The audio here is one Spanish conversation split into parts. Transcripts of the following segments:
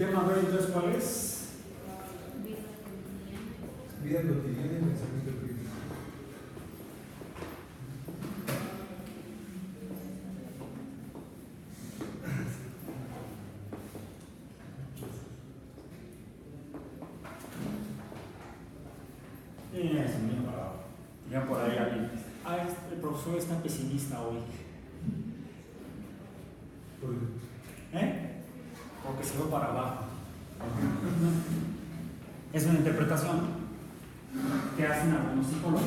tema de hoy entonces, ¿cuál es? Vida cotidiana y pensamiento crítico. Ya por ahí alguien. El profesor está pesimista hoy. ¿Por qué? Porque se va para abajo. Es una interpretación que hacen algunos psicólogos.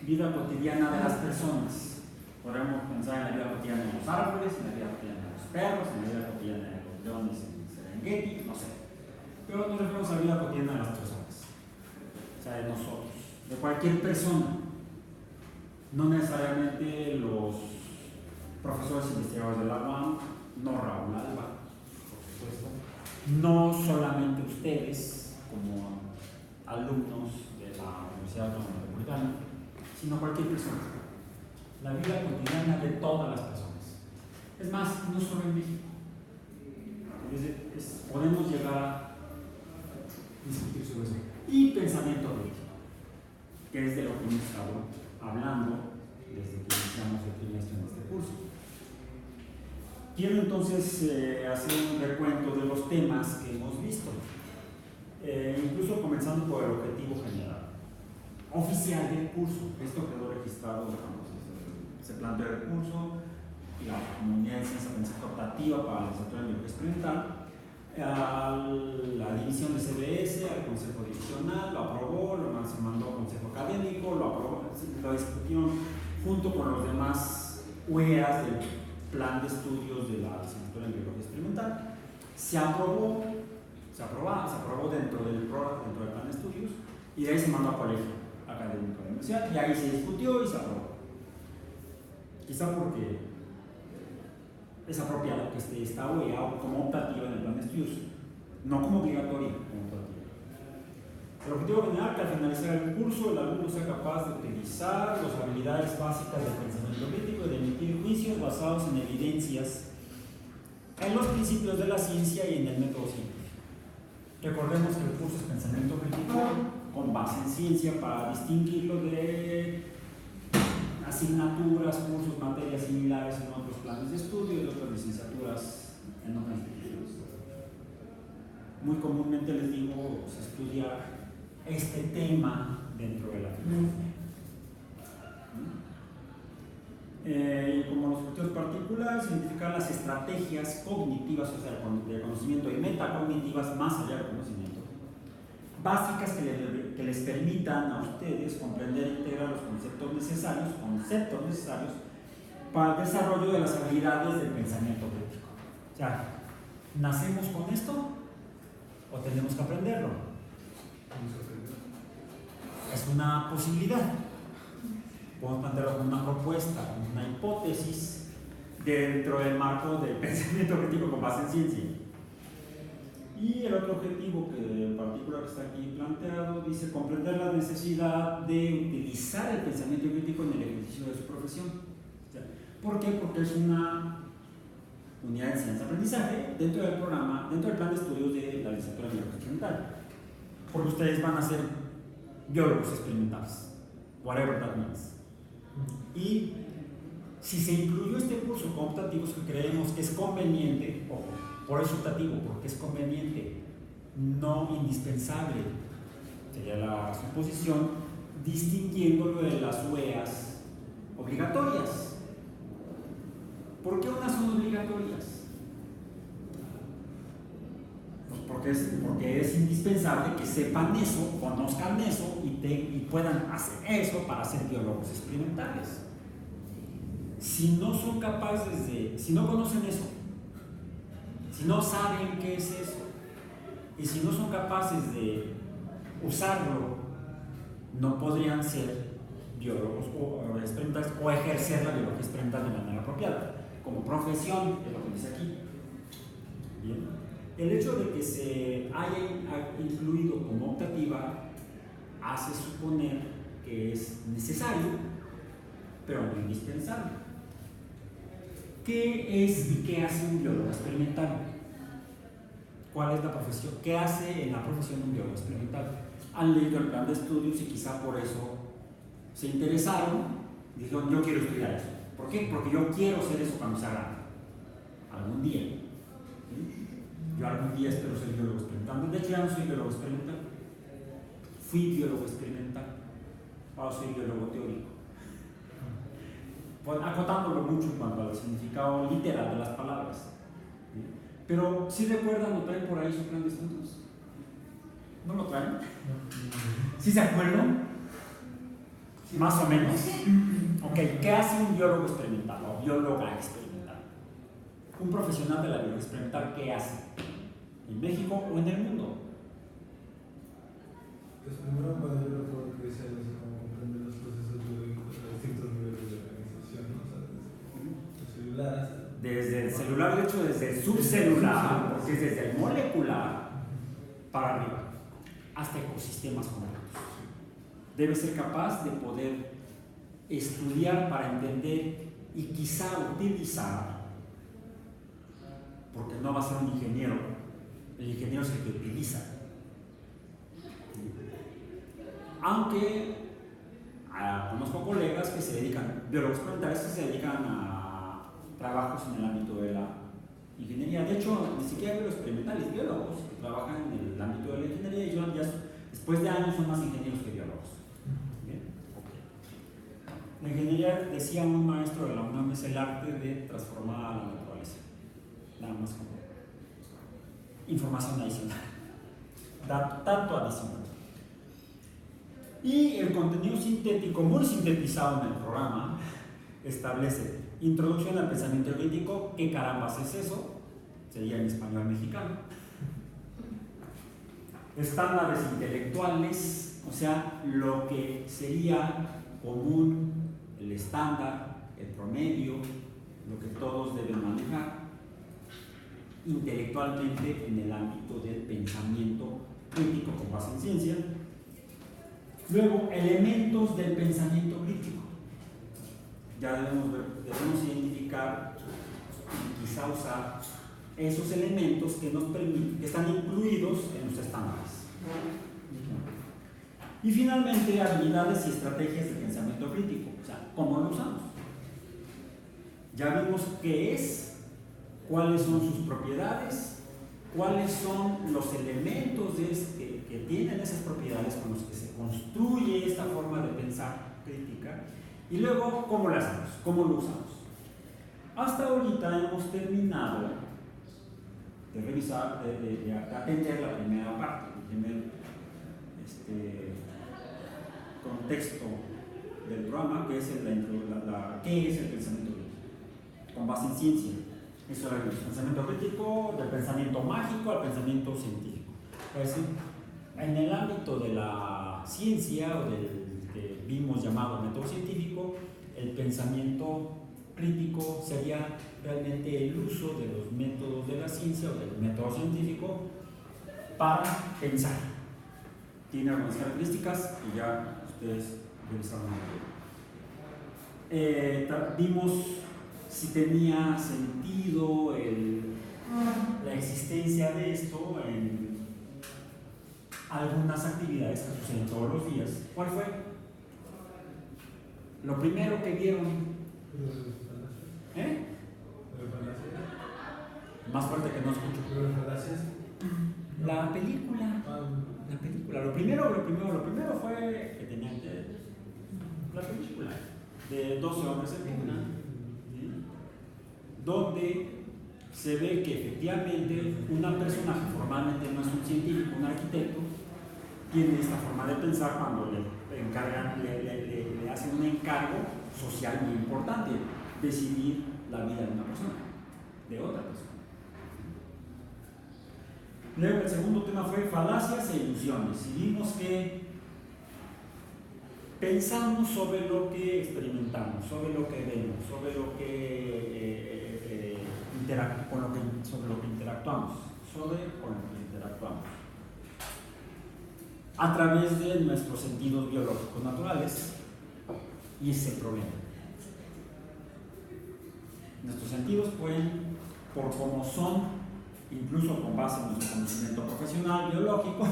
Vida cotidiana de las personas. Podemos pensar en la vida cotidiana de los árboles, en la vida cotidiana de los perros, en la vida cotidiana de los leones en Serengeti, no sé. Pero nos referimos a la vida cotidiana de las personas. O sea, de nosotros, de cualquier persona. No necesariamente los profesores investigadores de la UAM, no Raúl Alba, por supuesto. No solamente ustedes, como alumnos de la Universidad Autónoma Metropolitana, sino cualquier persona. La vida cotidiana de todas las personas. Es más, no solo en México. Podemos llegar a discutir sobre eso. Y pensamiento crítico, que es de lo que hemos estado hablando desde que iniciamos el trimestre en este curso. Quiero entonces hacer un recuento de los temas que hemos visto, incluso comenzando por el objetivo general, oficial del curso. Esto quedó registrado cuando se planteó el curso, la comunidad de ciencia pensativa optativa para la licenciatura en biología experimental, a la división de CBS, al consejo divisional, lo aprobó, se mandó al consejo académico, lo aprobó, lo discutieron junto con los demás UEAs del plan de estudios de la licenciatura en biología experimental. Se aprobó dentro del plan de estudios y de ahí se mandó al colegio académico de la universidad y ahí se discutió y se aprobó. Quizá porque es apropiado que esté esta OEA como optativa en el plan de estudios, no como obligatoria, como optativa. El objetivo general que al finalizar el curso el alumno sea capaz de utilizar las habilidades básicas del pensamiento crítico y de emitir juicios basados en evidencias, en los principios de la ciencia y en el método científico. Recordemos que el curso es pensamiento crítico con base en ciencia para distinguirlo de asignaturas, cursos, materias similares en otros planes de estudio y otras licenciaturas en otras instituciones. Muy comúnmente les digo, se estudia este tema dentro de la filosofía. Como los objetivos particulares, identificar las estrategias cognitivas, o sea, de conocimiento y metacognitivas más allá del conocimiento, básicas que les permitan a ustedes comprender e integrar los conceptos necesarios para el desarrollo de las habilidades del pensamiento crítico. O sea, ¿nacemos con esto o tenemos que aprenderlo? Es una posibilidad. Podemos plantearlo como una propuesta, como una hipótesis dentro del marco del pensamiento crítico con base en ciencia. Y el otro objetivo que en particular está aquí planteado dice comprender la necesidad de utilizar el pensamiento crítico en el ejercicio de su profesión. ¿Por qué? Porque es una unidad de enseñanza-aprendizaje dentro del programa, dentro del plan de estudios de la licenciatura en biología experimental. Porque ustedes van a ser biólogos experimentales, whatever that means. Y si se incluyó este curso con optativos que creemos que es conveniente, ojo, por eso optativo, porque es conveniente, no indispensable, sería la suposición, distinguiéndolo de las UEAs obligatorias. ¿Por qué unas son obligatorias? Pues porque es indispensable que sepan eso, conozcan eso y puedan hacer eso para ser biólogos experimentales. Si no son capaces si no conocen eso, si no saben qué es eso, y si no son capaces de usarlo, no podrían ser biólogos o experimentales o ejercer la biología experimental de manera apropiada, como profesión, es lo que dice aquí. Bien. El hecho de que se haya incluido como optativa hace suponer que es necesario, pero no indispensable. ¿Qué es y qué hace un biólogo experimental? ¿Cuál es la profesión? ¿Qué hace en la profesión un biólogo experimental? Han leído el plan de estudios y quizá por eso se interesaron, dijeron, yo quiero estudiar eso. ¿Por qué? Porque yo quiero ser eso cuando sea grande. Algún día. ¿Sí? Yo algún día espero ser biólogo experimental. De hecho, ya no soy biólogo experimental. Fui biólogo experimental. Ahora soy biólogo teórico. Pues, acotándolo mucho en cuanto al significado literal de las palabras. ¿Sí? Pero si recuerdan, ¿lo traen por ahí su plan de estudios? ¿No lo traen? ¿Sí se acuerdan? Más o menos. Ok, ¿qué hace un biólogo experimental o bióloga experimental? Un profesional de la biología experimental, ¿qué hace? ¿En México o en el mundo? Pues primero, bueno, yo recuerdo que decía algo así como comprender los procesos biológicos a distintos niveles de organización, ¿no? O sea, desde celular hasta... Desde el celular, de hecho, desde el subcelular, porque es desde el molecular para arriba, hasta ecosistemas completos. Debe ser capaz de poder estudiar para entender y quizá utilizar, porque no va a ser un ingeniero, el ingeniero es el que utiliza. Aunque conozco colegas que se dedican, biólogos experimentales que se dedican a trabajos en el ámbito de la ingeniería. De hecho, ni siquiera biólogos experimentales, biólogos que trabajan en el ámbito de la ingeniería y ya después de años son más ingenieros que biólogos. ¿Bien? Okay. La ingeniería, decía un maestro de la UNAM, es el arte de transformar a la naturaleza. Nada más como información adicional. Dato adicional. Y el contenido sintético, muy sintetizado en el programa, establece introducción al pensamiento crítico. ¿Qué carambas es eso? Sería en español mexicano. Estándares intelectuales, o sea, lo que sería común, el estándar, el promedio, lo que todos deben manejar intelectualmente en el ámbito del pensamiento crítico con base en ciencia. Luego, elementos del pensamiento crítico. Ya debemos identificar y quizá usar esos elementos que nos permiten, que están incluidos en los estándares. Y finalmente, habilidades y estrategias de pensamiento crítico, o sea, ¿cómo lo usamos? Ya vimos qué es, cuáles son sus propiedades, cuáles son los elementos que tienen esas propiedades con los que se construye esta forma de pensar crítica, y luego cómo lo hacemos, cómo lo usamos. Hasta ahorita hemos terminado de revisar, de atender la primera parte, el primer contexto del programa, que es ¿qué es el pensamiento crítico? Con base en ciencia. Eso era el pensamiento crítico, del pensamiento mágico al pensamiento científico. Es decir, en el ámbito de la ciencia o del que vimos llamado método científico, el pensamiento crítico sería realmente el uso de los métodos de la ciencia o del método científico para pensar. Tiene algunas características y ya ustedes revisaron. Vimos si tenía sentido la existencia de esto en algunas actividades que suceden todos los días. ¿Cuál fue? Lo primero que vieron. ¿Eh? Más fuerte que no escucho. La película. La película. Lo primero fue que tenían la película de 12 hombres en Pugna, ¿sí? Donde se ve que efectivamente una persona que formalmente no es un científico, un arquitecto, tiene esta forma de pensar cuando le hacen un encargo social muy importante, decidir la vida de una persona, de otra persona. Luego el segundo tema fue falacias e ilusiones, y vimos que pensamos sobre lo que experimentamos, sobre lo que vemos, sobre lo que interactuamos, a través de nuestros sentidos biológicos naturales, y ese es el problema. Nuestros sentidos pueden, por cómo son, incluso con base en nuestro conocimiento profesional, biológico,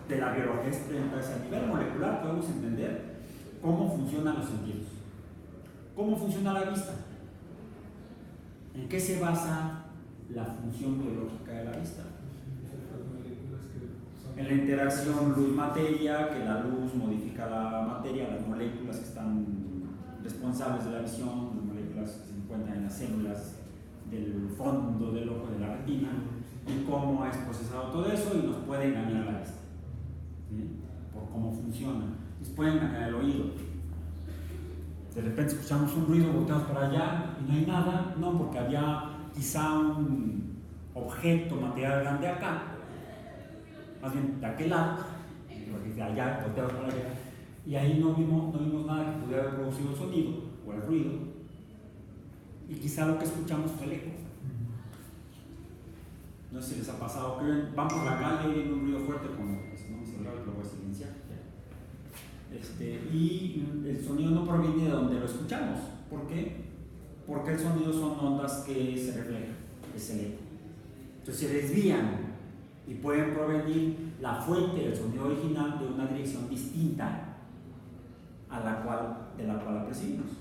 de la biología, entonces a nivel molecular podemos entender cómo funcionan los sentidos. ¿Cómo funciona la vista? ¿En qué se basa la función biológica de la vista? En la interacción luz-materia, que la luz modifica la materia, las moléculas que están responsables de la visión, las moléculas que se encuentran en las células del fondo del ojo de la retina, y cómo es procesado todo eso y nos puede engañar la vista, ¿sí? Por cómo funciona. Nos puede engañar el oído. De repente escuchamos un ruido, volteamos para allá y no hay nada, no, porque había quizá un objeto material grande acá, más bien de aquel lado, de allá, volteamos para allá, y ahí no vimos nada que pudiera haber producido el sonido o el ruido, y quizá lo que escuchamos fue el eco. No sé si les ha pasado que van por la calle y oyen un ruido fuerte, como si no me celular, lo voy a silenciar. Y el sonido no proviene de donde lo escuchamos. ¿Por qué? Porque el sonido son ondas que se reflejan, es el eco. Entonces se desvían y pueden provenir la fuente del sonido original de una dirección distinta de la cual la percibimos.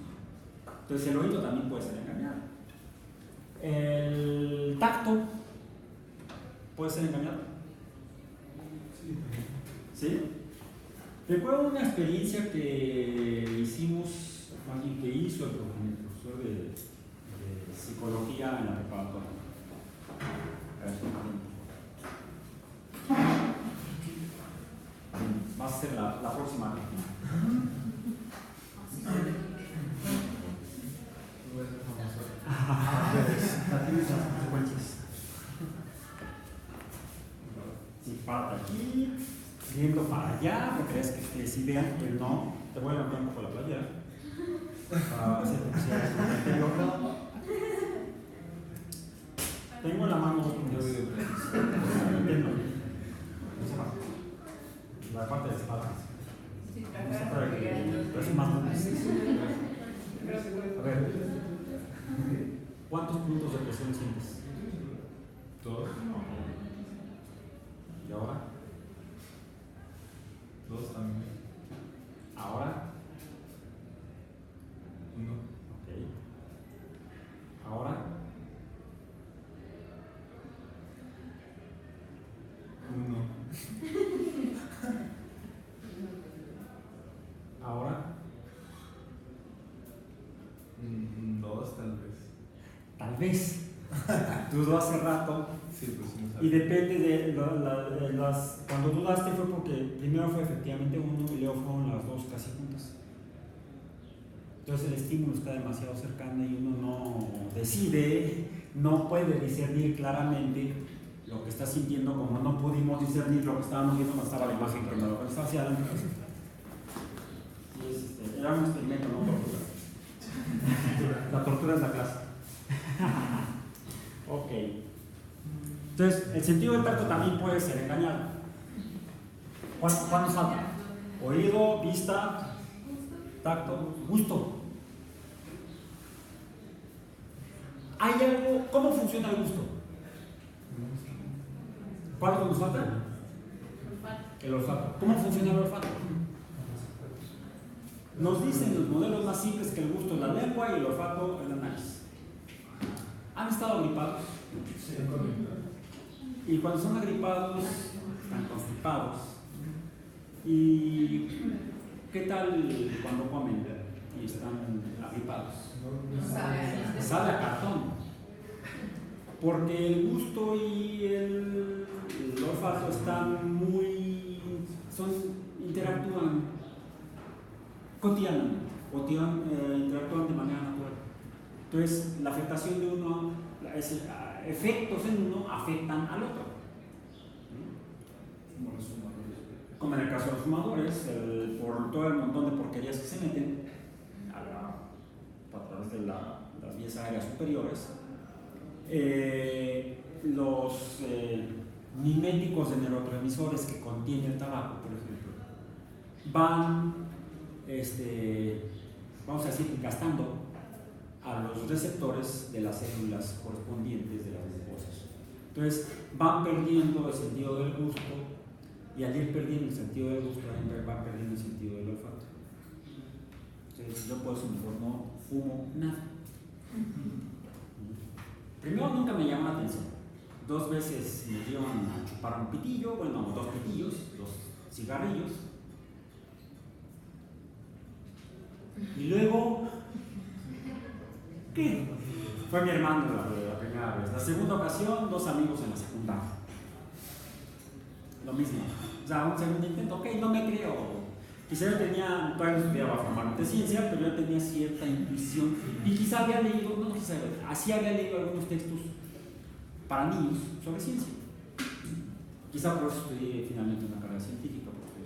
Entonces el oído también puede ser engañado. El tacto puede ser engañado. ¿Sí? Recuerdo una experiencia que hicimos, alguien que hizo el profesor de psicología en la preparatoria. Va a ser la próxima. Las consecuencias. Si parte aquí, viendo para allá, porque es que si vean que no, te voy a levantar un poco la playera para hacer que tengo en la mano dos puntos. La parte de espalda. A ver, ¿cuántos puntos de presión sientes? Dos. ¿Y ahora? Dos también. ¿Ahora? Uno. Ok. ¿Ahora? Uno. ¿Ahora? Dos tal vez. Tal vez. Dudó hace rato. Sí, pues no Y sabía. depende de las. Cuando dudaste fue porque primero fue efectivamente uno y luego fueron las dos casi juntas. Entonces el estímulo está demasiado cercano y uno no decide, no puede discernir claramente lo que está sintiendo, como no pudimos discernir lo que estábamos viendo cuando estaba la imagen, cuando estaba hacia adelante. Era un experimento, no tortura. La tortura es la clase. Ok. Entonces, el sentido del tacto también puede ser engañado. ¿Cuál nos falta? Oído, vista, tacto, gusto. ¿Hay algo? ¿Cómo funciona el gusto? ¿Cuál nos falta? El olfato. ¿Cómo funciona el olfato? Nos dicen los modelos más simples que el gusto es la lengua y el olfato es la nariz. ¿Han estado gripados? Sí. Y cuando son agripados, están constipados. ¿Y qué tal cuando comen y están agripados? Sabe a cartón. Porque el gusto y el olfato están interactúan cotidianamente, interactúan de manera natural. Entonces, la afectación de uno, efectos en uno afectan al otro. Como en el caso de los fumadores, por todo el montón de porquerías que se meten a través de las vías aéreas superiores, los miméticos de neurotransmisores que contiene el tabaco, por ejemplo, van, vamos a decir, gastando a a los receptores de las células correspondientes de las glucosas. Entonces van perdiendo el sentido del gusto, y al ir perdiendo el sentido del gusto van perdiendo el sentido del olfato. Entonces yo por eso mejor no fumo nada. Primero nunca me llamó la atención. 2 veces me dieron a chupar un pitillo, bueno, 2 pitillos, 2 cigarrillos. Y luego, ¿qué? Fue mi hermano la primera vez. La segunda ocasión, 2 amigos en la secundaria. Lo mismo. O sea, un segundo intento, ok, no me creo. Quizá yo tenía, todavía no estudiaba formalmente ciencia, pero yo tenía cierta intuición. Y quizá había leído, no quizá, así había leído algunos textos para niños sobre ciencia. Quizá por eso estudié finalmente una carrera científica, porque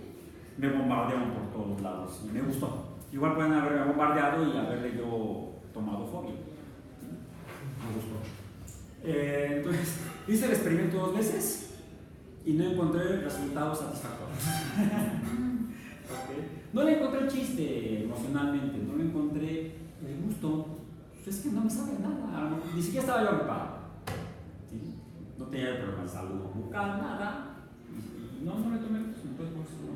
me bombardeaban por todos lados y me gustó. Igual pueden haberme bombardeado y haberle yo tomado fobia. Me gustó. Entonces, hice el experimento 2 veces y no encontré resultados satisfactorios. Okay. No le encontré el chiste emocionalmente, no le encontré el gusto. Pues es que no me sabe nada, ni siquiera estaba yo ocupado. ¿Sí? No tenía el problema de salud bucal, nada. Y no le tomé el gusto, entonces por eso no.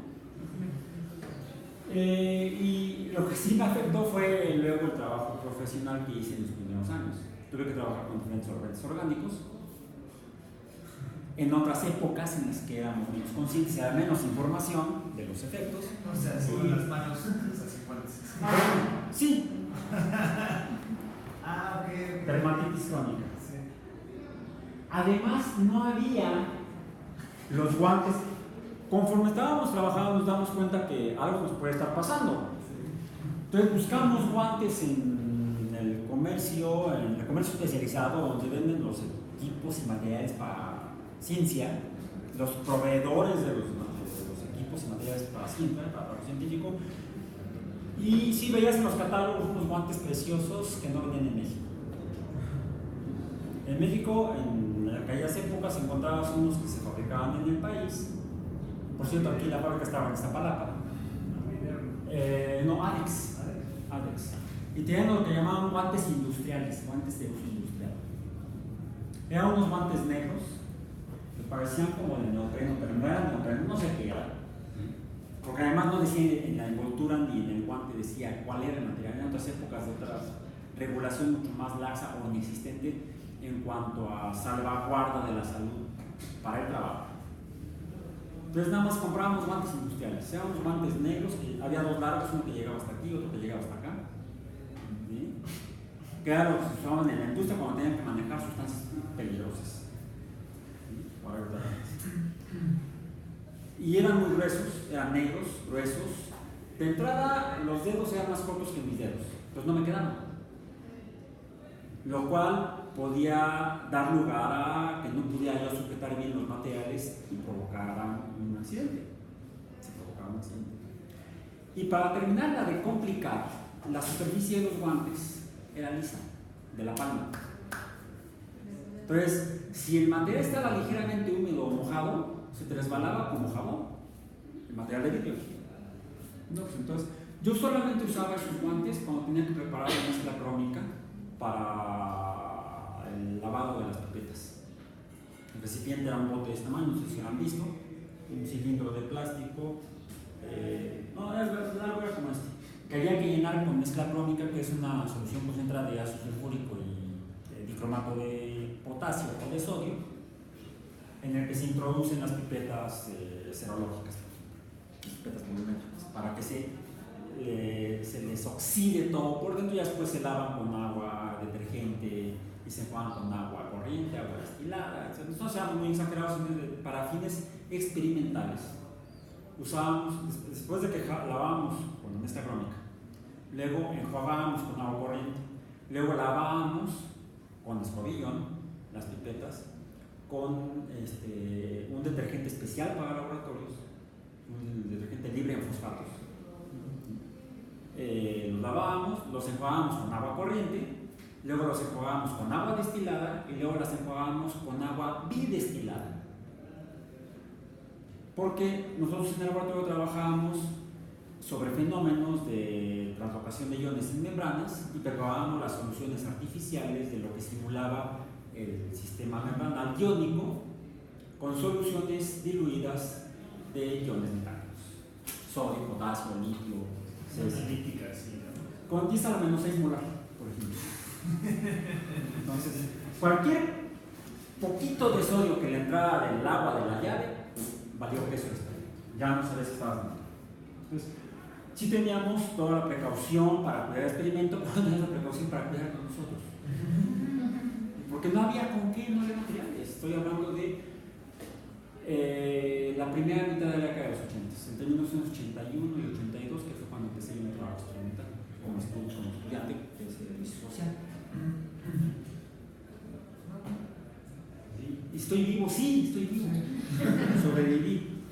Y lo que sí me afectó fue luego el trabajo profesional que hice en los primeros años. Tuve que trabajar con diferentes solventes orgánicos. En otras épocas en las que éramos menos conscientes, y había menos información de los efectos. O sea, si con las manos, así cuántas. Sí. Ok. Dermatitis crónica. Sí. Además, no había los guantes. Conforme estábamos trabajando, nos damos cuenta que algo nos puede estar pasando. Entonces, buscamos guantes en el comercio especializado, donde venden los equipos y materiales para ciencia, los proveedores de los equipos y materiales para ciencia, para trabajo científico, y sí veías en los catálogos unos guantes preciosos que no venían en México. En México, en aquellas épocas, encontrabas unos que se fabricaban en el país. Por cierto, aquí la fábrica estaba en Iztapalapa. No, Adex. Y tenían lo que llamaban guantes industriales, guantes de uso industrial. Eran unos guantes negros, parecían como de neopreno, pero no eran neopreno, no sé qué era. Porque además no decía en la envoltura ni en el guante decía cuál era el material. En otras épocas de otra regulación mucho más laxa o inexistente en cuanto a salvaguarda de la salud para el trabajo. Entonces nada más comprábamos guantes industriales. Eran unos guantes negros, que había 2 largos, uno que llegaba hasta aquí, otro que llegaba hasta acá. ¿Sí? Que era lo que se usaban en la industria cuando tenían que manejar sustancias peligrosas. Y eran muy gruesos, eran negros, gruesos. De entrada, los dedos eran más cortos que mis dedos, entonces no me quedaban. Lo cual podía dar lugar a que no pudiera yo sujetar bien los materiales y provocara un accidente. Se provocaba un accidente. Y para terminarla de complicar, la superficie de los guantes era lisa, de la palma. Entonces, si el material estaba ligeramente húmedo o mojado, se te resbalaba como jabón, el material de vidrio. No, pues entonces, yo solamente usaba esos guantes cuando tenía que preparar la mezcla crónica para el lavado de las pipetas. El recipiente era un bote de este tamaño, no sé si lo han visto, un cilindro de plástico, no, algo era como este, que había que llenar con mezcla crónica, que es una solución concentrada de ácido sulfúrico y dicromato de potasio o de sodio, en el que se introducen las pipetas serológicas, las pipetas volumétricas, para que se les oxide todo por dentro y después se lavan con agua detergente y se enjuagan con agua corriente, agua destilada, etc. No seamos muy exagerados, para fines experimentales. Usábamos, después de que lavábamos con la mezcla crónica, luego enjuagábamos con agua corriente, luego lavábamos con escobillón las pipetas con un detergente especial para laboratorios, un detergente libre en fosfatos. Los lavábamos, los enjuagábamos con agua corriente, luego los enjuagábamos con agua destilada y luego las enjuagábamos con agua bidestilada. Porque nosotros en el laboratorio trabajábamos sobre fenómenos de translocación de iones en membranas y probábamos las soluciones artificiales de lo que simulaba el sistema membranal iónico con soluciones diluidas de iones metálicos, sodio, potasio, litio, cesio. Críticas, sí, ¿no? Con 10 a lo menos 6 molar, por ejemplo. Entonces, cualquier poquito de sodio que le entrara del agua de la llave, valió queso el experimento. Ya no sabes qué estabas dando. Entonces, sí teníamos toda la precaución para cuidar el experimento, pero no teníamos la precaución para cuidar con nosotros. Porque no había con qué, no había materiales. Estoy hablando de la primera mitad de la década de los 80, entre 1981 y 82, que fue cuando empecé mi trabajo experimental como estudiante de servicio social. ¿Sí? ¿Estoy vivo? Sí, estoy vivo. Sobreviví.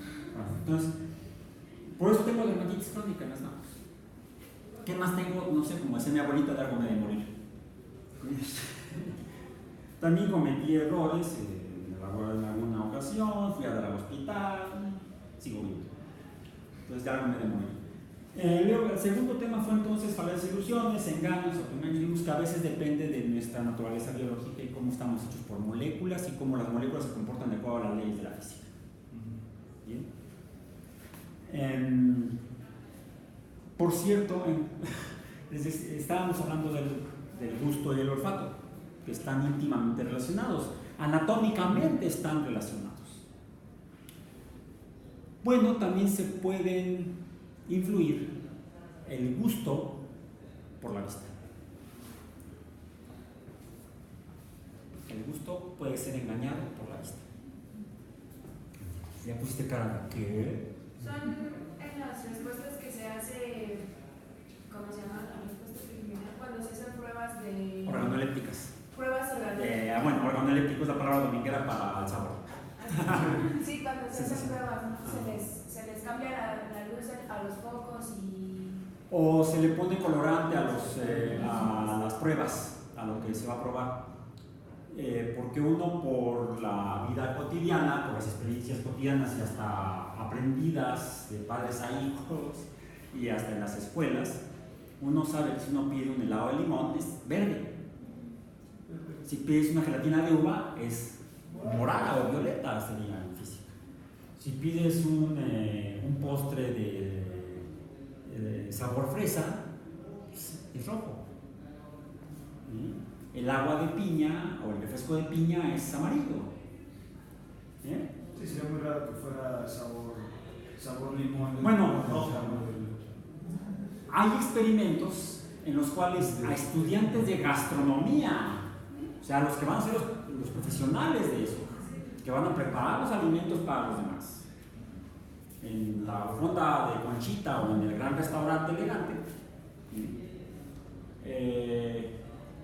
Entonces, por eso tengo dermatitis crónica en las manos. ¿Qué más tengo? No sé, como decía mi abuelita, de algo me de morir. También cometí errores en alguna ocasión, fui a dar al hospital, sigo vivo. Entonces ya algo me de morir. Luego, el segundo tema fue entonces falacias, ilusiones, engaños, autoengaños, que a veces depende de nuestra naturaleza biológica y cómo estamos hechos por moléculas y cómo las moléculas se comportan de acuerdo a las leyes de la física. ¿Bien? Por cierto, estábamos hablando del gusto y el olfato, que están íntimamente relacionados, anatómicamente están relacionados. Bueno, también se pueden influir el gusto por la vista. El gusto puede ser engañado por la vista. Ya pusiste cara, ¿qué? Son en las respuestas que se hace, ¿cómo se llama? La respuesta preliminar, cuando se hacen pruebas de... Organolépticas. Pruebas organolépticas. Bueno, organoléptico es la palabra dominguera para el sabor. Sí, cuando se hacen Sí. pruebas, ¿no? Se les cambia la luz a los focos y... O se le pone colorante a las pruebas, a lo que se va a probar. Porque uno, por la vida cotidiana, por las experiencias cotidianas y hasta aprendidas de padres a hijos y hasta en las escuelas, uno sabe que si uno pide un helado de limón es verde. Si pides una gelatina de uva es morada o violeta, sería en física. Si pides un postre de sabor fresa, es rojo. ¿Sí? El agua de piña o el refresco de piña es amarillo. ¿Eh? Sí, sería muy raro que fuera sabor limón. Bueno, rojo. Hay experimentos en los cuales a estudiantes de gastronomía, o sea, los que van a ser los profesionales de eso, que van a preparar los alimentos para los demás, en la fonda de Conchita o en el gran restaurante elegante,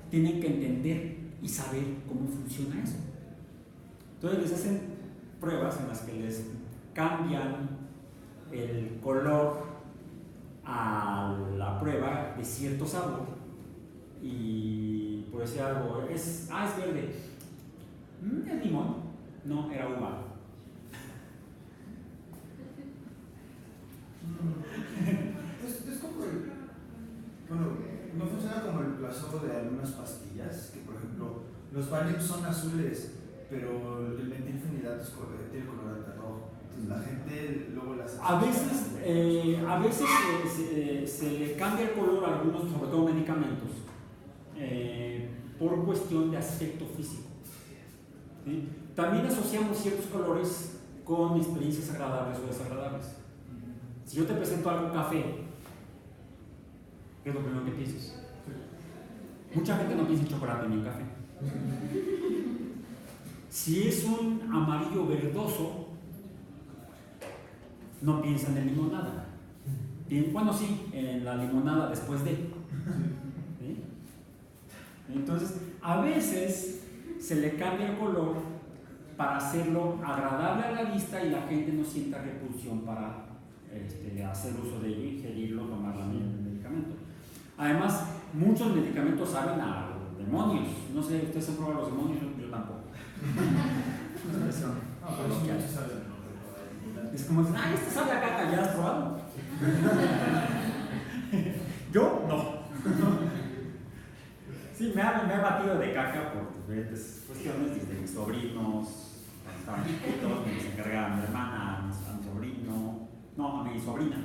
tienen que entender y saber cómo funciona eso. Entonces les hacen pruebas en las que les cambian el color a la prueba de cierto sabor y por decir algo, es verde, es limón, no, era uva. Es como no funciona como el placebo de algunas pastillas, que por ejemplo los Valium son azules, pero el metilfenidato tiene colorante rojo. Entonces la gente luego las... A veces se le cambia el color a algunos, sobre todo medicamentos, por cuestión de aspecto físico. ¿Sí? También asociamos ciertos colores con experiencias agradables o desagradables. Si yo te presento algo café, ¿qué es lo primero que piensas? Mucha gente no piensa en chocolate ni en café. Si es un amarillo verdoso, no piensan en limonada. Bueno, sí, en la limonada después de. ¿Sí? Entonces, a veces se le cambia el color para hacerlo agradable a la vista y la gente no sienta repulsión para hacer uso de ello, ingerirlo, tomar el medicamento. Además, muchos medicamentos saben a demonios. No sé, ¿ustedes han probado los demonios? Yo tampoco. Es como, este sabe a caca, ¿ya has probado? Yo no. Sí, me ha batido de caca por diferentes cuestiones, desde mis sobrinos, cuando estaban chiquitos, me los encargaba a mi hermana, a mi sobrino, no, a mi sobrina.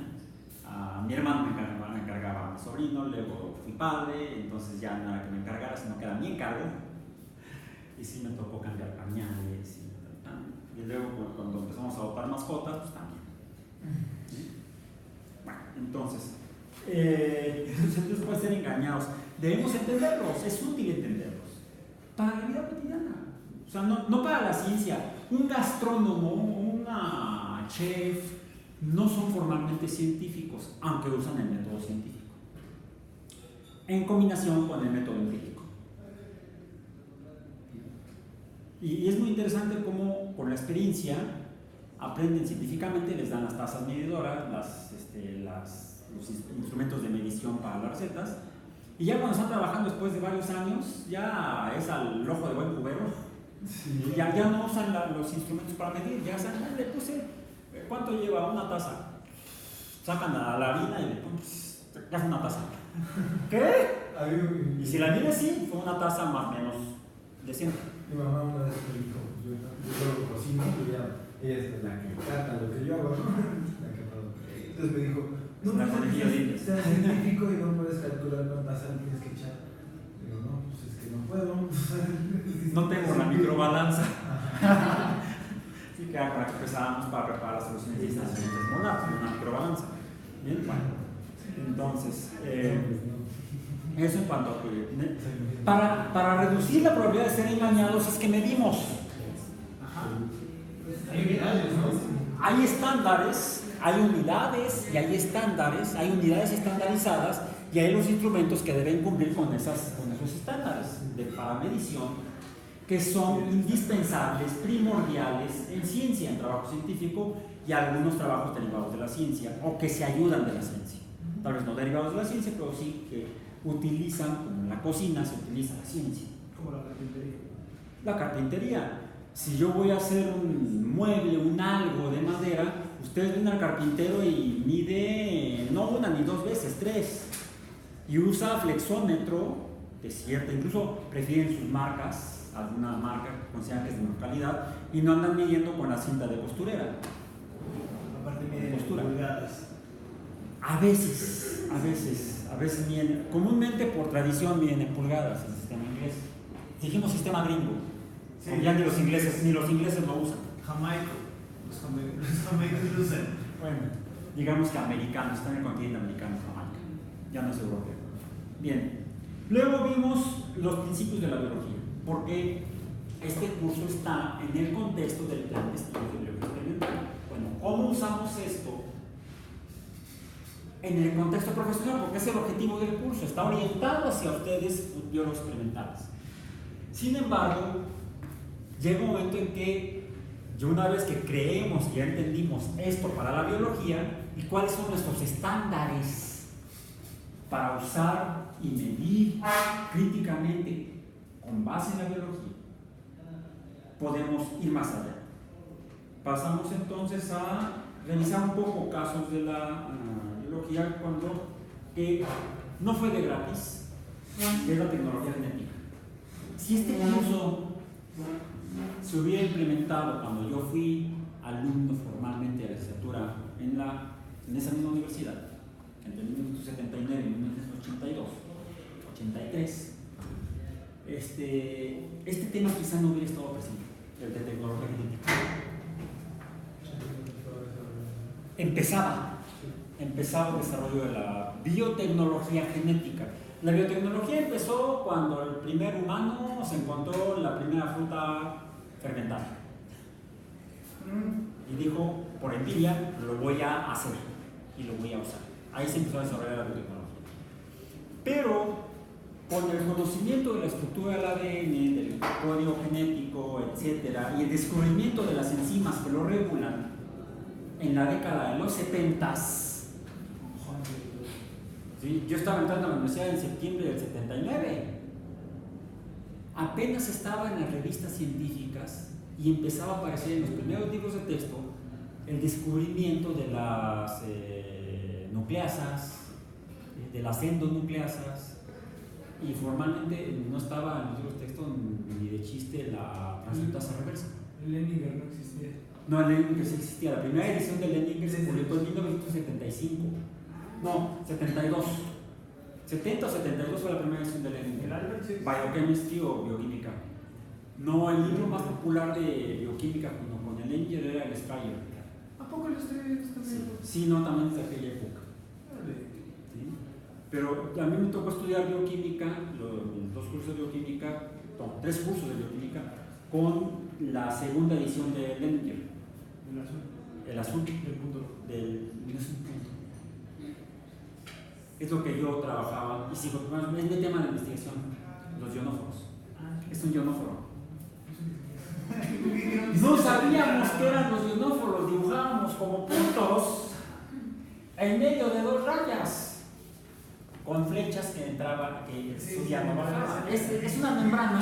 A mi hermano me encargaba a mi sobrino, luego fui padre, entonces ya no era que me encargara, sino que era mi encargo. Y sí me tocó cambiar pañales y luego cuando empezamos a adoptar mascotas, pues también. ¿Sí? Bueno, entonces, los sentidos pueden ser engañados. Debemos entenderlos, es útil entenderlos para la vida cotidiana. O sea, no para la ciencia. Un gastrónomo, una chef, no son formalmente científicos, aunque usan el método científico, en combinación con el método empírico. Y es muy interesante cómo con la experiencia aprenden científicamente, les dan las tazas medidoras, los instrumentos de medición para las recetas, y ya cuando están trabajando después de varios años, ya es al ojo de buen cubero, sí. ya no usan los instrumentos para medir, ya saben, le puse, ¿cuánto lleva una taza? Sacan a la harina y le ponen, ya fue una taza. ¿Qué? Y si la mides, sí, fue una taza más o menos de 100. Mi mamá una vez me dijo, yo cocino y ella es la que trata lo que yo hago, ¿no? Entonces me dijo, no puedes ser científico y no puedes calcular cuánta sal tienes que echar. Digo, no, pues es que no puedo. No tengo la microbalanza. Sí, que era para que empezábamos para preparar las soluciones de distanciamientos molar, con una microbalanza. Bien, bueno. Entonces, eso en cuanto a que para reducir la probabilidad de ser engañados es que medimos. Hay unidades, ¿no? Hay estándares, hay unidades y hay estándares, hay unidades estandarizadas y hay los instrumentos que deben cumplir con esos estándares para medición, que son indispensables, primordiales en ciencia, en trabajo científico y algunos trabajos derivados de la ciencia o que se ayudan de la ciencia. Tal vez no derivados de la ciencia, pero sí que utilizan, como en la cocina se utiliza la ciencia. Como la carpintería. La carpintería. Si yo voy a hacer un mueble, un algo de madera, ustedes ven al carpintero y mide no una ni dos veces, 3. Y usa flexómetro de cierta, incluso prefieren sus marcas, alguna marca que consideran que es de mejor calidad, y no andan midiendo con la cinta de costurera. Aparte miden pulgadas. A veces miden, comúnmente por tradición miden en pulgadas el sistema inglés. Dijimos sistema gringo. Sí, ya ni los ingleses lo usan. Jamaico. Los jamaicos lo usan. Bueno, digamos que americano, está en el continente americano, Jamaica. Ya no es europeo. Bien. Luego vimos los principios de la biología, porque este curso está en el contexto del plan de estudios de biología experimental. Bueno, ¿cómo usamos esto en el contexto profesional? Porque es el objetivo del curso, está orientado hacia ustedes, biólogos experimentales. Sin embargo, llega un momento en que, una vez que creemos y ya entendimos esto para la biología y cuáles son nuestros estándares para usar y medir críticamente con base en la biología, podemos ir más allá. Pasamos entonces a revisar un poco casos de la biología cuando no fue de gratis, que es la tecnología genética. Si este curso se hubiera implementado cuando yo fui alumno formalmente de licenciatura en esa misma universidad, entre 1979 y 1982, 83, este tema quizá no hubiera estado presente, el de tecnología genética. Empezaba el desarrollo de la biotecnología genética. La biotecnología empezó cuando el primer humano se encontró la primera fruta fermentada y dijo, por envidia, lo voy a hacer y lo voy a usar. Ahí se empezó a desarrollar la biotecnología. Pero con el conocimiento de la estructura del ADN, del código genético, etc., y el descubrimiento de las enzimas que lo regulan en la década de los 70s, ¿sí? Yo estaba entrando a la universidad en septiembre del 79. Apenas estaba en las revistas científicas y empezaba a aparecer en los primeros libros de texto el descubrimiento de las nucleasas, de las endonucleasas, y formalmente no estaba en los libros de texto ni de chiste la transcriptasa reversa. El Leninger no existía. No, el Leninger sí existía. La primera edición del Leninger se publicó en 1975. No, 72. 70 o 72 fue la primera edición del Leninger. Biochemistry o bioquímica. No, el libro más popular de bioquímica junto con el Leninger era el Schreier. ¿A poco lo estoy viendo también? Sí, no, también desde aquella época. ¿Sí? Pero a mí me tocó estudiar bioquímica, los 2 cursos de bioquímica, no, 3 cursos de bioquímica, con la segunda edición de Leninger. El azul. El azul Del punto. no es un punto. Es lo que yo trabajaba, y sigo, es mi tema de investigación, los ionóforos. Es un ionóforo. No sabíamos qué eran los ionóforos, dibujábamos como puntos en medio de 2 rayas con flechas que entraban, que subían o bajaban. Es una membrana,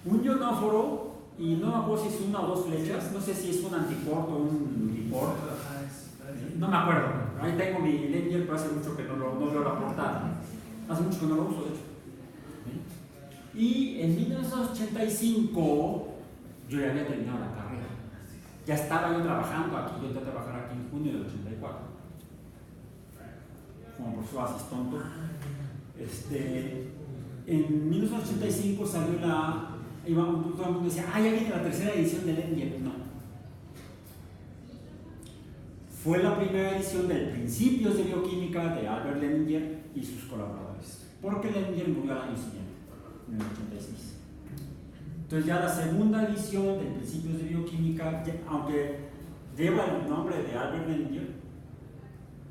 un ionóforo, y no me acuerdo si es 1 o 2 flechas, no sé si es un antiporto o un biport, no me acuerdo. Ahí tengo mi Leninger, pero hace mucho que no veo la portada, hace mucho que no lo uso, de hecho. Y en 1985 yo ya había terminado la carrera. Ya estaba yo trabajando aquí, yo entré a trabajar aquí en junio del 84. Como profesor asistente. En 1985 salió todo el mundo decía, ya viene la tercera edición de Leninger. No. Fue la primera edición del Principios de Bioquímica de Albert Leninger y sus colaboradores. Porque Leninger murió al año siguiente, en el 86. Entonces ya la segunda edición de Principios de Bioquímica, aunque lleva el nombre de Albert Leninger,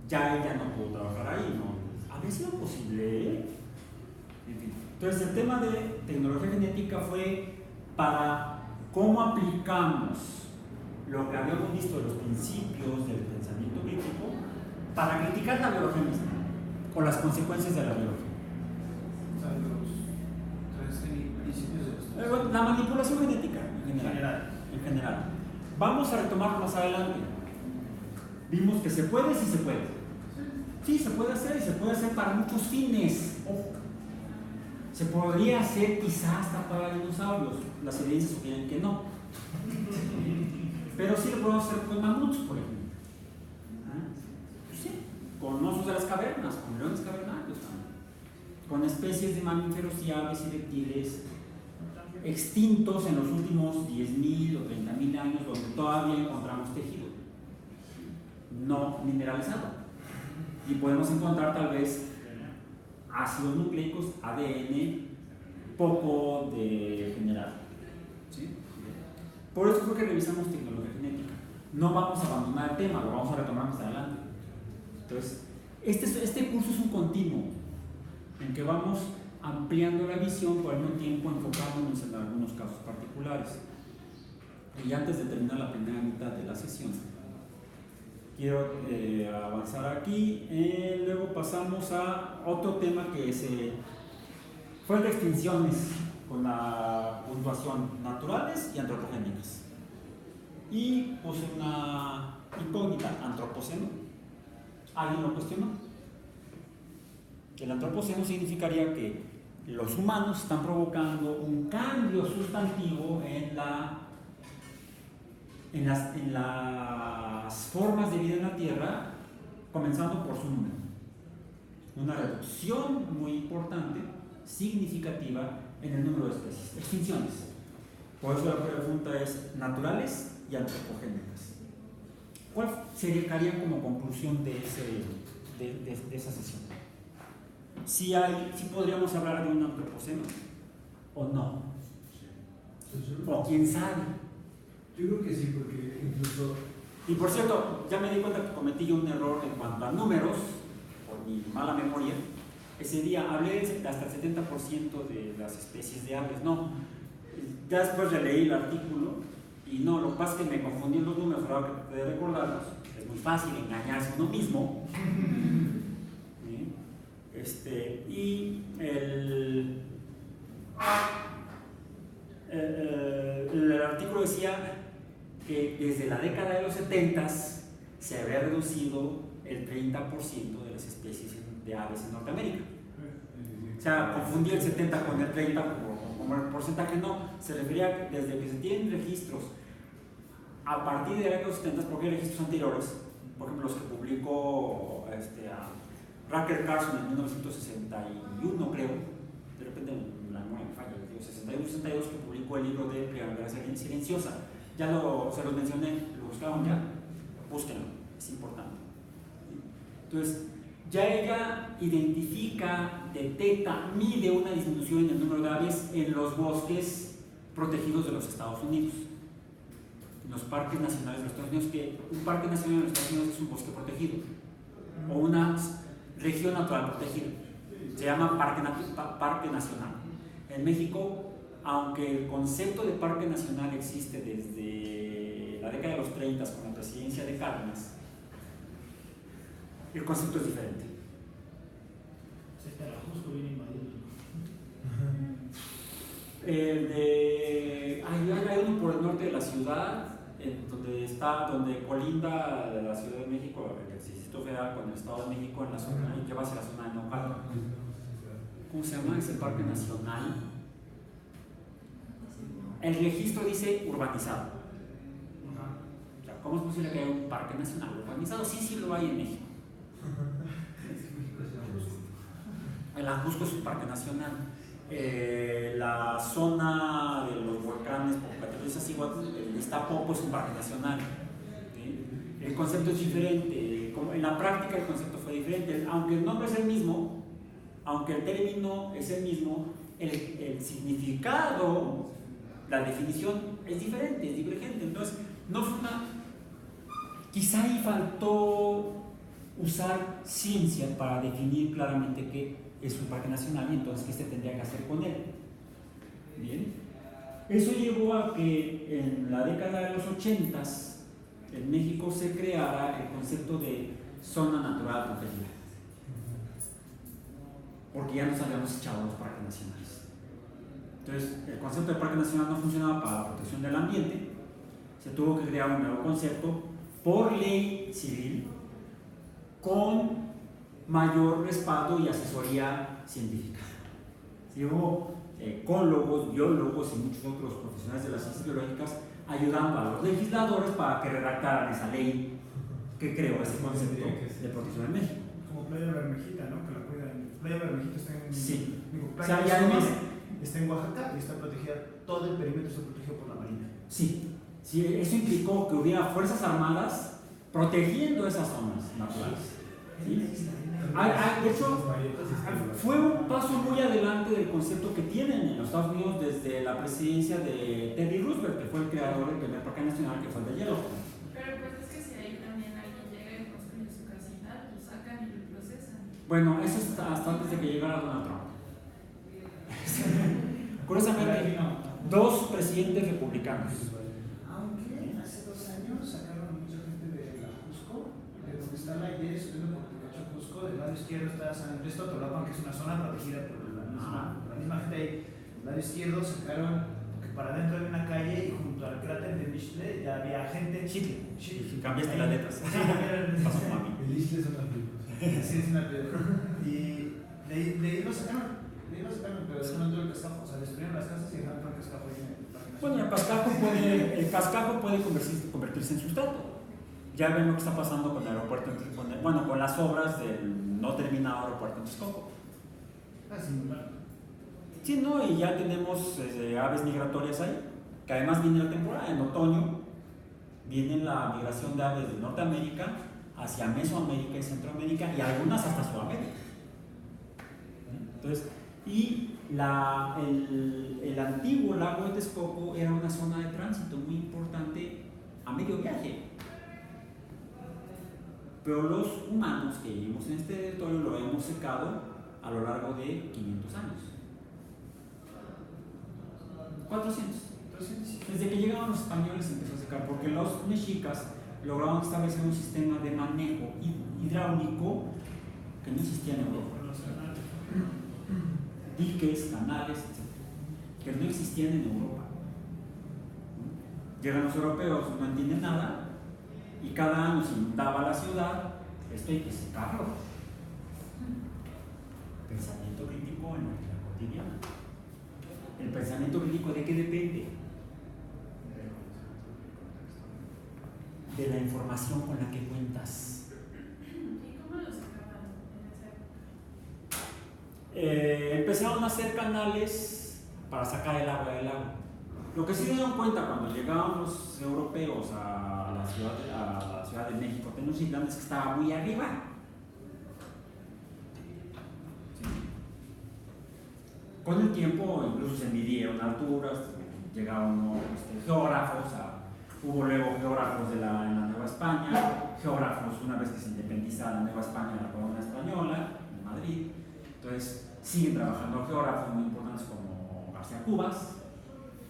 ya ella no pudo trabajar ahí, ¿no? ¿Habría sido posible? En fin. Entonces el tema de tecnología genética fue para cómo aplicamos lo que habíamos visto de los principios del pensamiento crítico para criticar la biología misma o las consecuencias de la biología. O sea, los 3 principios de los La manipulación genética en general. Vamos a retomar más adelante. Vimos que se puede, sí se puede. Sí, se puede hacer y se puede hacer para muchos fines. Ojo. Se podría hacer quizás hasta para dinosaurios. Las evidencias sugieren que no. Pero sí lo podemos hacer con mamuts, por ejemplo. Sí, con osos de las cavernas, con leones cavernarios también. Con especies de mamíferos y aves y reptiles extintos en los últimos 10.000 o 30.000 años, donde todavía encontramos tejido no mineralizado. Y podemos encontrar tal vez ácidos nucleicos, ADN, poco degenerado. ¿Sí? Por eso creo que revisamos tecnología genética. No vamos a abandonar el tema, lo vamos a retomar más adelante. Entonces, este curso es un continuo en que vamos ampliando la visión, pero al mismo tiempo enfocándonos en algunos casos particulares. Y antes de terminar la primera mitad de la sesión, quiero avanzar aquí. Luego pasamos a otro tema que fue el de extinciones con la puntuación naturales y antropogénicas. Y puse una incógnita, antropoceno. ¿Alguien lo cuestionó? El antropoceno significaría que los humanos están provocando un cambio sustantivo en las formas de vida en la Tierra, comenzando por su número. Una reducción muy importante, significativa en el número de especies. Extinciones. Por eso la pregunta es naturales y antropogénicas. ¿Cuál sería como conclusión de esa sesión? Si podríamos hablar de un antropoceno o no, o quién sabe. Yo creo que sí, porque incluso... Y por cierto, ya me di cuenta que cometí yo un error en cuanto a números, por mi mala memoria. Ese día hablé hasta el 70% de las especies de aves. No, ya después releí el artículo y no, lo que pasa es que me confundí en los números, ahora que puede recordarlos. Es muy fácil engañarse a uno mismo. Y el artículo decía que desde la década de los 70s se habría reducido el 30% de las especies de aves en Norteamérica. O sea, confundí el 70 con el 30 como el porcentaje, no, se refería desde que se tienen registros a partir de la década de los 70, porque hay registros anteriores, por ejemplo los que publicó Rucker Carson en 1961, creo, de repente la memoria me falla, 61-62, que publicó el libro de Primavera Silenciosa. Ya se los mencioné, lo buscaban ya, búsquenlo, es importante. Entonces, ya ella identifica, detecta, mide una disminución en el número de aves en los bosques protegidos de los Estados Unidos, en los parques nacionales de los Estados Unidos, que un parque nacional de los Estados Unidos es un bosque protegido o una región natural protegida, se llama parque nacional. En México, aunque el concepto de parque nacional existe desde la década de los 30 con la presidencia de Cárdenas, el concepto es diferente. Hay uno por el norte de la ciudad, donde colinda la Ciudad de México, el Distrito Federal con el Estado de México, en la zona, y que va hacia la zona de Nopal. ¿Cómo se llama? Es el Parque Nacional. El registro dice urbanizado. O sea, ¿cómo es posible que haya un parque nacional urbanizado? Sí lo hay en México. El Ajusco es un parque nacional. La zona de los volcanes Popocatépetl, el Iztapopo es un parque nacional. ¿Sí? El concepto es diferente. En la práctica el concepto fue diferente. Aunque el nombre es el mismo, aunque el término es el mismo, el significado, la definición es diferente, es divergente. Entonces, no fue quizá ahí faltó usar ciencia para definir claramente qué es un parque nacional y entonces qué se tendría que hacer con él. Bien, eso llevó a que en la década de los 80s en México se creara el concepto de zona natural protegida, porque ya nos habíamos echado los parques nacionales. Entonces, el concepto de parque nacional no funcionaba para la protección del ambiente, se tuvo que crear un nuevo concepto por ley civil con mayor respaldo y asesoría científica. Sí, hubo ecólogos, biólogos y muchos otros profesionales de las ciencias biológicas ayudando a los legisladores para que redactaran esa ley que creó ese concepto de protección en México. Como Playa Bermejita, ¿no? Que la cuidan. Playa Bermejita está en... Sí. Playa Bermejita está en Oaxaca y está protegida, todo el perímetro está protegido por la Marina. Sí, eso implicó que hubiera fuerzas armadas protegiendo esas zonas naturales. ¿Sí? De hecho, fue un paso muy adelante del concepto que tienen en los Estados Unidos desde la presidencia de Teddy Roosevelt, que fue el creador del primer parque nacional, que fue el de Yellowstone. Pero pues es que si ahí también alguien llega y construye su casita, lo sacan y lo procesan. Bueno, eso es hasta antes de que llegara Donald Trump. Curiosamente, dos presidentes republicanos. Aunque hace 2 años sacaron a mucha gente de la Ajusco, de donde está la idea, subiendo por Picacho Ajusco, del lado izquierdo está San Andrés Totolapan, que es una zona protegida por la misma gente ahí. Del lado izquierdo sacaron, porque para adentro había una calle y junto al cráter de Michle ya había gente. Chile. Cambiaste las letras. Pasó mami. El Isle es una película. Sí, es una película. Y de ahí lo sacaron. Pero eso no entró el cascajo, o sea, destruyeron las casas y dejaron todo el cascajo ahí en el parque nacional. Bueno, el cascajo puede convertirse en sustrato. Ya ven lo que está pasando con el aeropuerto, con las obras del no terminado aeropuerto en Texcoco. Sí, no, y ya tenemos aves migratorias ahí, que además viene la temporada, en otoño viene la migración de aves de Norteamérica hacia Mesoamérica y Centroamérica y algunas hasta Sudamérica. Entonces, y el antiguo lago de Texcoco era una zona de tránsito muy importante a medio viaje. Pero los humanos que vivimos en este territorio lo hemos secado a lo largo de 500 años. 400. Desde que llegaron los españoles se empezó a secar, porque los mexicas lograron establecer un sistema de manejo hidráulico que no existía en Europa. Diques, canales, etc., que no existían en Europa. Llegan los europeos, no entienden nada, y cada año se inundaba la ciudad, esto hay que secarlo. Pensamiento crítico en la vida cotidiana. ¿El pensamiento crítico de qué depende? De la información con la que cuentas. ¿Y cómo lo sacaban en esa época? Empezaron a hacer canales para sacar el agua del lago. Lo que sí se dieron cuenta cuando llegaban los europeos a la ciudad de México, Tenochtitlan, es que estaba muy arriba. ¿Sí? Con el tiempo incluso se midieron alturas, llegaron geógrafos, hubo luego geógrafos en la Nueva España, geógrafos una vez que se independizaba la Nueva España, la colonia española, en Madrid. Entonces siguen trabajando geógrafos muy importantes como García Cubas.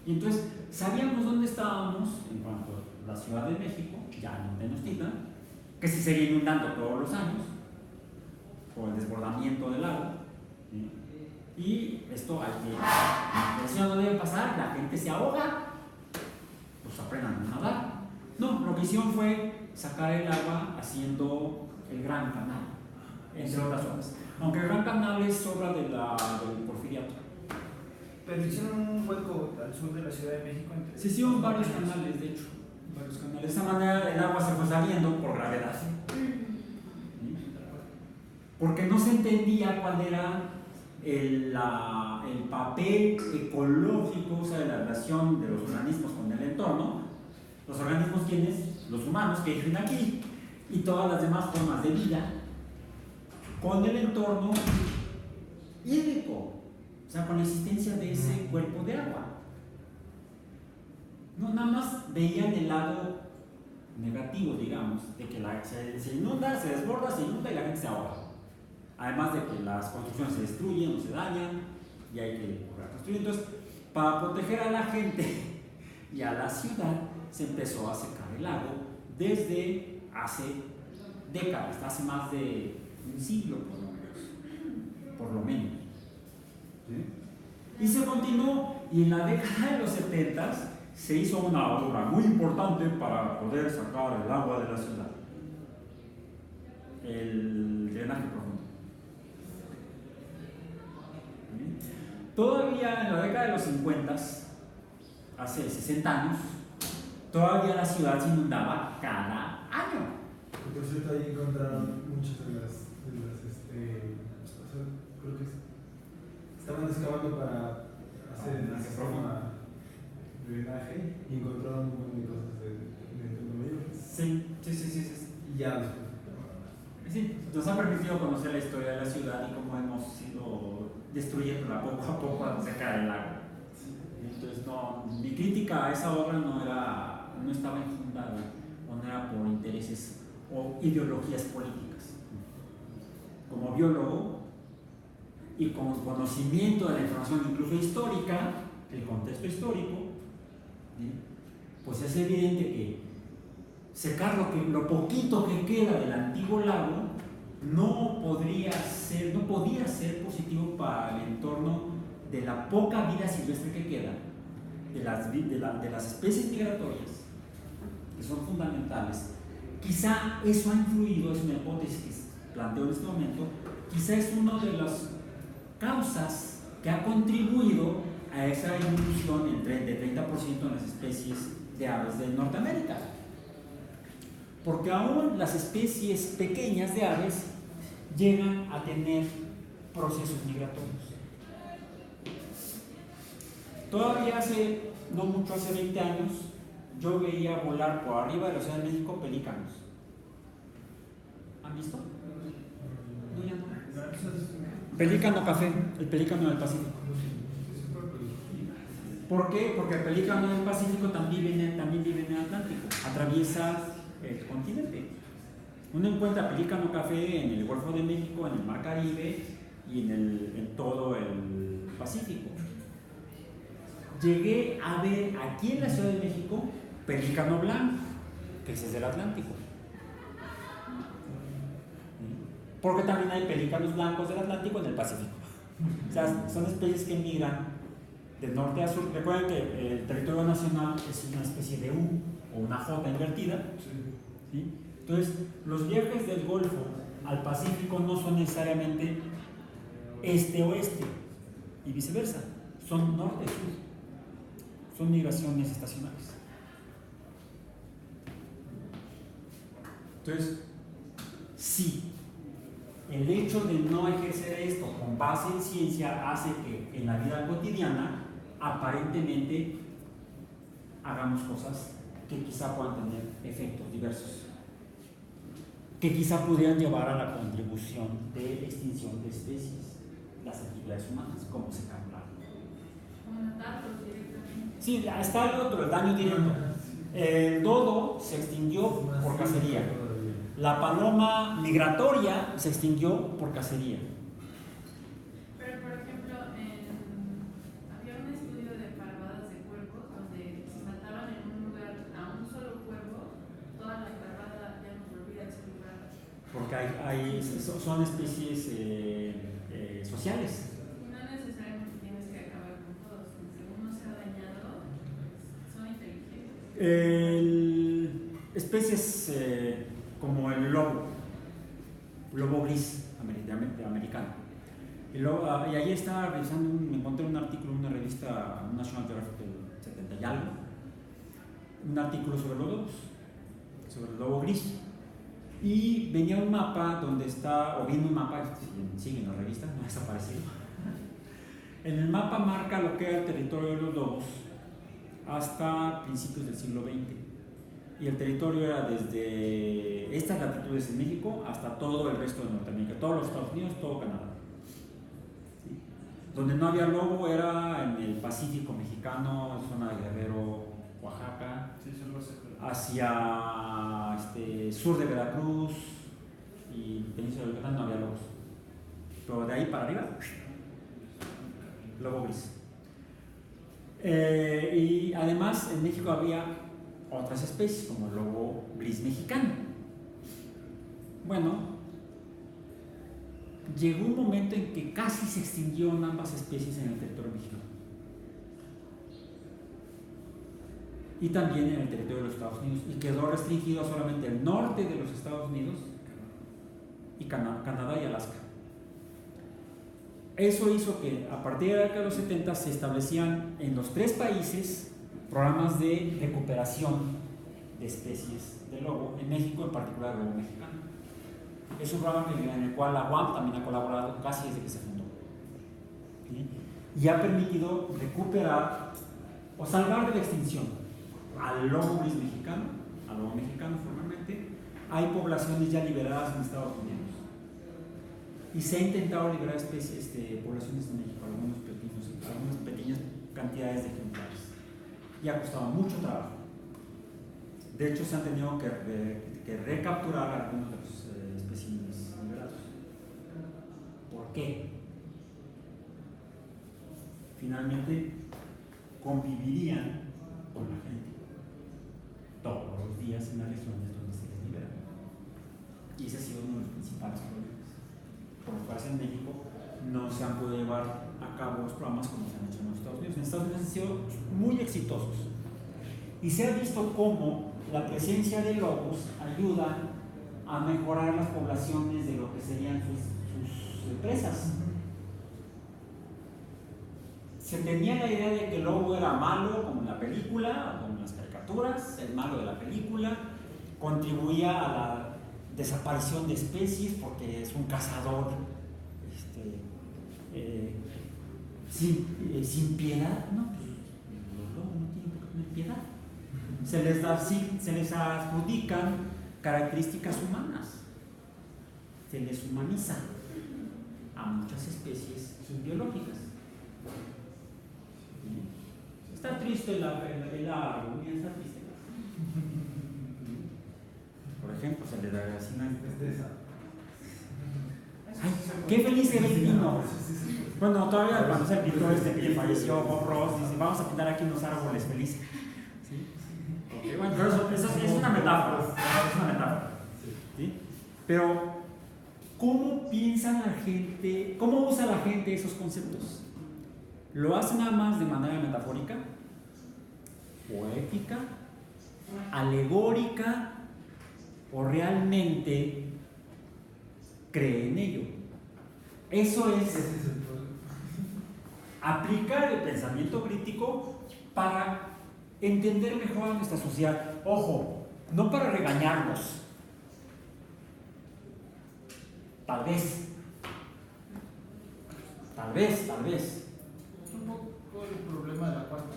Y entonces sabíamos dónde estábamos en cuanto a la Ciudad de México, ya en Tenochtitlan, que se seguía inundando todos los años por el desbordamiento del lago. ¿Sí? Y esto hay que, eso no debe pasar, la gente se ahoga, pues aprendan a nadar. No, lo que hicieron fue sacar el agua haciendo el Gran Canal, entre otras obras. Aunque el Gran Canal es obra del Porfiriato. Pero hicieron un hueco al sur de la Ciudad de México. Se hicieron varios canales, de hecho. Varios canales. De esa manera el agua se fue saliendo por gravedad. ¿Sí? Porque no se entendía cuál era el papel ecológico, o sea, de la relación de los organismos con el entorno. Los organismos, ¿quiénes? Los humanos que viven aquí, y todas las demás formas de vida con el entorno hídrico. O sea, con la existencia de ese cuerpo de agua. No, nada más veían el lado negativo, digamos, de que se inunda, se desborda, se inunda y la gente se ahoga. Además de que las construcciones se destruyen o se dañan y hay que reconstruir. Entonces, para proteger a la gente y a la ciudad, se empezó a secar el lago desde hace décadas, hace más de un siglo por lo menos. ¿Sí? Y se continuó, y en la década de los 70 se hizo una obra muy importante para poder sacar el agua de la ciudad: el drenaje profundo. ¿Sí? Todavía en la década de los 50, hace 60 años, todavía la ciudad se inundaba cada año. Por cierto, ahí encontraron muchas de las creo que estaban excavando para hacer el sistema de drenaje y encontraron un montón de cosas de tecnología. Sí. Y ya después. Sí, nos ha permitido conocer la historia de la ciudad y cómo hemos ido destruyéndola poco a poco al secar el agua. Entonces, no, mi crítica a esa obra no estaba infundada o no era por intereses o ideologías políticas. Como biólogo y con conocimiento de la información incluso histórica, el contexto histórico, ¿sí? Pues es evidente que secar lo poquito que queda del antiguo lago no podía ser positivo para el entorno de la poca vida silvestre que queda, de las especies migratorias, que son fundamentales. Quizá eso ha influido, es una hipótesis que planteo en este momento, quizá es una de las causas que ha contribuido a esa disminución de 30% en las especies de aves de Norteamérica. Porque aún las especies pequeñas de aves llegan a tener procesos migratorios. Todavía no mucho, hace 20 años, yo veía volar por arriba de la Ciudad de México pelícanos. ¿Han visto? No, ya no. Pelícano café, el pelícano del Pacífico. ¿Por qué? Porque el pelícano del Pacífico también vive en el Atlántico, atraviesa el continente. Uno encuentra pelícano café en el Golfo de México, en el Mar Caribe y en todo el Pacífico. Llegué a ver aquí en la Ciudad de México pelícano blanco, que es del Atlántico. Porque también hay pelícanos blancos del Atlántico en el Pacífico. O sea, son especies que migran de norte a sur. Recuerden que el territorio nacional es una especie de U o una J invertida. ¿sí? Entonces, los viajes del Golfo al Pacífico no son necesariamente este-oeste y viceversa, son norte-sur, son migraciones estacionales. Entonces, sí, el hecho de no ejercer esto con base en ciencia hace que en la vida cotidiana aparentemente hagamos cosas que quizá puedan tener efectos diversos, que quizá pudieran llevar a la contribución de extinción de especies, las actividades humanas, como se calcula. Como matarlos directamente. Sí, está el otro, el daño directo. El dodo se extinguió por cacería. La paloma migratoria se extinguió por cacería. Pero, por ejemplo, había un estudio de parvadas de cuervos donde si mataban en un lugar a un solo cuervo, toda la parvada ya no volvía a ese lugar. Porque son especies sociales. Y no necesariamente tienes que acabar con todos. Si uno se ha dañado, son inteligentes. Especies como el lobo gris americano. Y ayer estaba revisando, me encontré un artículo en una revista National Geographic del 70 y algo, un artículo sobre los lobos, sobre el lobo gris. Y venía un mapa donde está, o viene un mapa, sigue en la revista, no ha desaparecido. En el mapa marca lo que era el territorio de los lobos hasta principios del siglo XX. Y el territorio era desde estas latitudes en México hasta todo el resto de Norteamérica, todos los Estados Unidos, todo Canadá. ¿Sí? Donde no había lobo era en el Pacífico mexicano, zona de Guerrero, Oaxaca, hacia sur de Veracruz y península de Yucatán no había lobos. Pero de ahí para arriba, lobo gris. Y además en México había otras especies como el lobo gris mexicano. Bueno, llegó un momento en que casi se extinguieron ambas especies en el territorio mexicano y también en el territorio de los Estados Unidos, y quedó restringido solamente el norte de los Estados Unidos y Canadá y Alaska. Eso hizo que a partir de la década de los 70 se establecían en los tres países programas de recuperación de especies de lobo, en México en particular el lobo mexicano. Es un programa en el cual la UAM también ha colaborado casi desde que se fundó. ¿Sí? Y ha permitido recuperar o salvar de la extinción al lobo gris mexicano, al lobo mexicano formalmente. Hay poblaciones ya liberadas en Estados Unidos. Y se ha intentado liberar especies, poblaciones en México, algunas pequeñas cantidades de ejemplares. Y ha costado mucho trabajo. De hecho, se han tenido que recapturar algunos de los especímenes liberados. ¿Por qué? Finalmente, convivirían con la gente todos los días en las regiones donde se les libera. Y ese ha sido uno de los principales problemas. Por lo cual en México no se han podido llevar a cabo los programas como se han hecho en los Estados Unidos. En Estados Unidos han sido muy exitosos. Y se ha visto cómo la presencia de lobos ayuda a mejorar las poblaciones de lo que serían sus presas. Se tenía la idea de que el lobo era malo, como en la película, como en las caricaturas, el malo de la película, contribuía a la desaparición de especies porque es un cazador sin piedad. No, pues los lobos no tienen por qué tener piedad. Se les adjudican características humanas, se les humaniza a muchas especies biológicas. Está triste el árbol, está triste. Por ejemplo, se le da así. ¡Ay, qué feliz se ve el pino! Bueno, todavía cuando es el pintor que falleció, Bob Ross, dice, vamos a pintar aquí unos árboles felices. ¿Sí? Okay, bueno, pero eso es una metáfora. Es una metáfora. ¿Sí? Pero, ¿cómo piensa la gente, cómo usa la gente esos conceptos? ¿Lo hace nada más de manera metafórica, poética, alegórica, o realmente cree en ello. Eso es Ese es el problema. aplicar el pensamiento crítico para entender mejor a nuestra sociedad. Ojo, no para regañarnos. Tal vez. Es un poco el problema de la cuarta.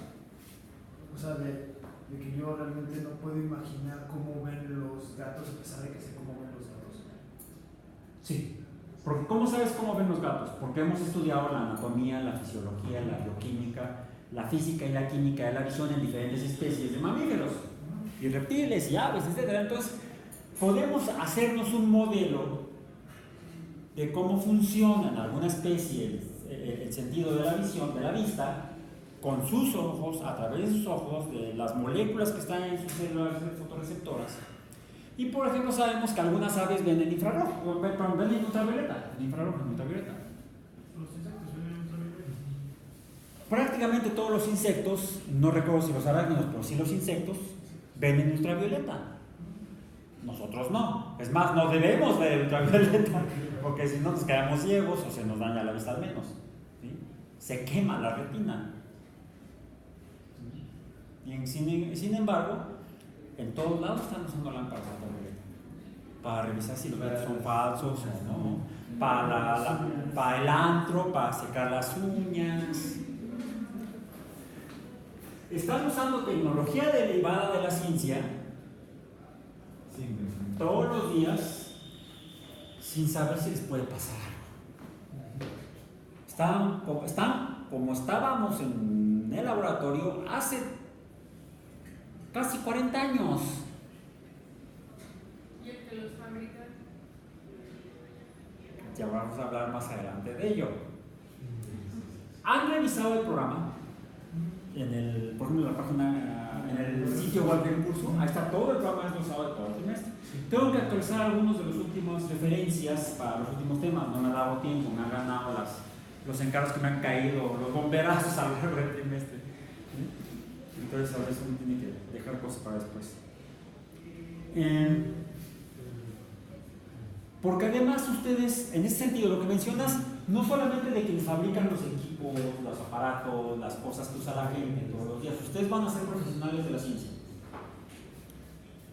O sea, de que yo realmente no puedo imaginar cómo ven los gatos a pesar de que sé cómo ven los gatos. Sí. Porque ¿cómo sabes cómo ven los gatos? Porque hemos estudiado la anatomía, la fisiología, la bioquímica, la física y la química de la visión en diferentes especies de mamíferos y reptiles y aves, etc. Entonces, podemos hacernos un modelo de cómo funciona en alguna especie el sentido de la visión, de la vista, con sus ojos, a través de sus ojos, de las moléculas que están en sus células fotorreceptoras. Y por ejemplo sabemos que algunas aves ven en infrarrojo, ven en ultravioleta, en infrarrojo, en ultravioleta. Los insectos ven en ultravioleta. Prácticamente todos los insectos, no recuerdo si los arácnidos, pero sí los insectos, ven en ultravioleta. Nosotros no. Es más, no debemos ver en ultravioleta, porque si no nos quedamos ciegos o se nos daña la vista al menos. ¿Sí? Se quema la retina. Y sin embargo, en todos lados están usando lámparas ultravioleta para revisar si los lentes son falsos o no, para el antro, para secar las uñas. Están usando tecnología derivada de la ciencia todos los días sin saber si les puede pasar algo. Están como estábamos en el laboratorio hace casi 40 años. ¿Y el que los fabrica? Ya vamos a hablar más adelante de ello. ¿Han revisado el programa? Por ejemplo, en la página, en el sitio web del curso, ahí está todo el programa desglosado de todo el trimestre. Tengo que actualizar algunos de las últimas referencias para los últimos temas, no me ha dado tiempo, me han ganado los encargos que me han caído, los bomberazos a lo largo del trimestre. Entonces ahora eso uno tiene que dejar cosas para después. Porque además ustedes, en ese sentido, lo que mencionas, no solamente de quienes fabrican los equipos, los aparatos, las cosas que usa la gente todos los días, ustedes van a ser profesionales de la ciencia.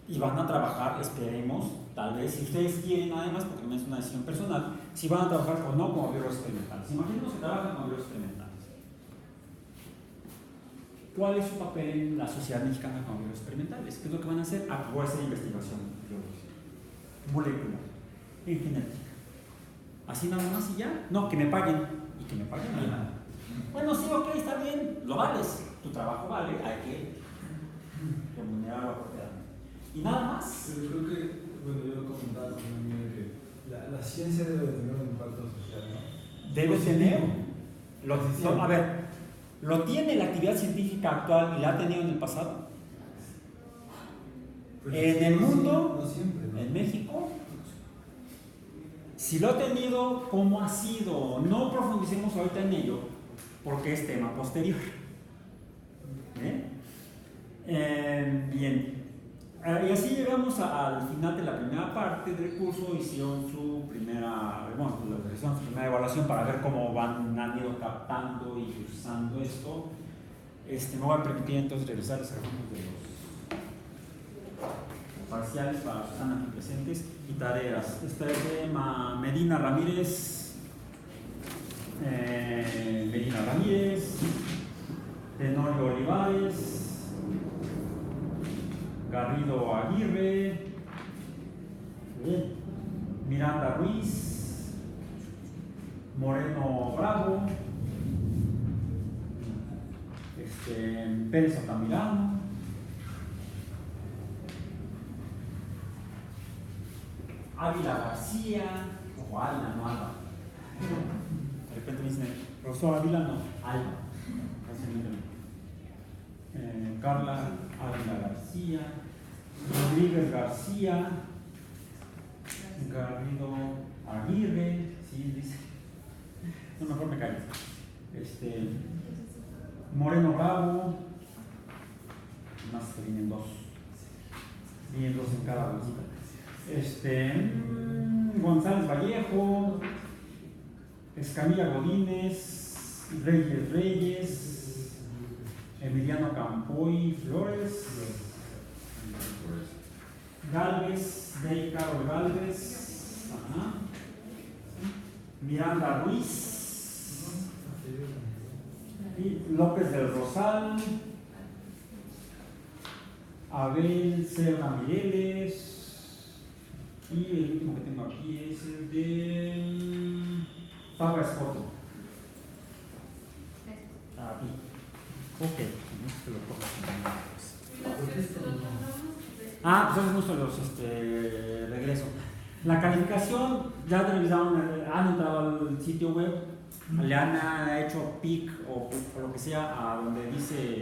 Y van a trabajar, esperemos, tal vez, si ustedes quieren, además, porque no es una decisión personal, si van a trabajar o no como biólogos experimentales. Imaginemos que trabajan como biólogos experimentales. ¿Cuál es su papel en la sociedad mexicana como biólogos experimentales? ¿Qué es lo que van a hacer? Voy a hacer investigación biológica, molecular, en genética. ¿Así nada más y ya? No, que me paguen. ¿Y que me paguen? Nada. Bueno, sí, ok, está bien, lo vales. Tu trabajo vale, hay que remunerarlo apropiadamente. ¿Y nada más? Pero creo que, bueno, yo comentaba con una amiga que la ciencia debe tener un impacto social, ¿no? Debe tener. A ver, ¿lo tiene la actividad científica actual y la ha tenido en el pasado? Pues En el mundo, no siempre, ¿no? en México, si lo ha tenido, ¿cómo ha sido? No profundicemos ahorita en ello, porque es tema posterior. Bien. Y así llegamos al final de la primera parte del curso. Hicieron su primera evaluación para ver cómo han ido captando y usando esto. Me voy a permitir entonces revisar los ejemplos de los parciales para los que están aquí presentes y tareas. Esta es de Medina Ramírez, Tenorio Olivares, Garrido Aguirre, Miranda Ruiz, Moreno Bravo, Pérez Altamirano, Ávila García, o Ávila, no Alba. De repente me dicen, profesor Ávila, no, Alba. Carla Ávila García, Rodríguez García, Garrido Aguirre, sí, dice. No, mejor me callo. Moreno Bravo, más que vienen dos en cada bolsita. González Vallejo, Escamilla Godínez, Reyes, Emiliano Campoy Flores, Galvez, Dey Carol Galvez, ajá. Miranda Ruiz, y López del Rosal, Abel Serna Mireles, y el último que tengo aquí es el de Fabra Escoto. Aquí. Ok, no lo pongo. Pues eso es justo los regreso. La calificación, ya revisaron, han entrado al sitio web, le han hecho pick o lo que sea a donde dice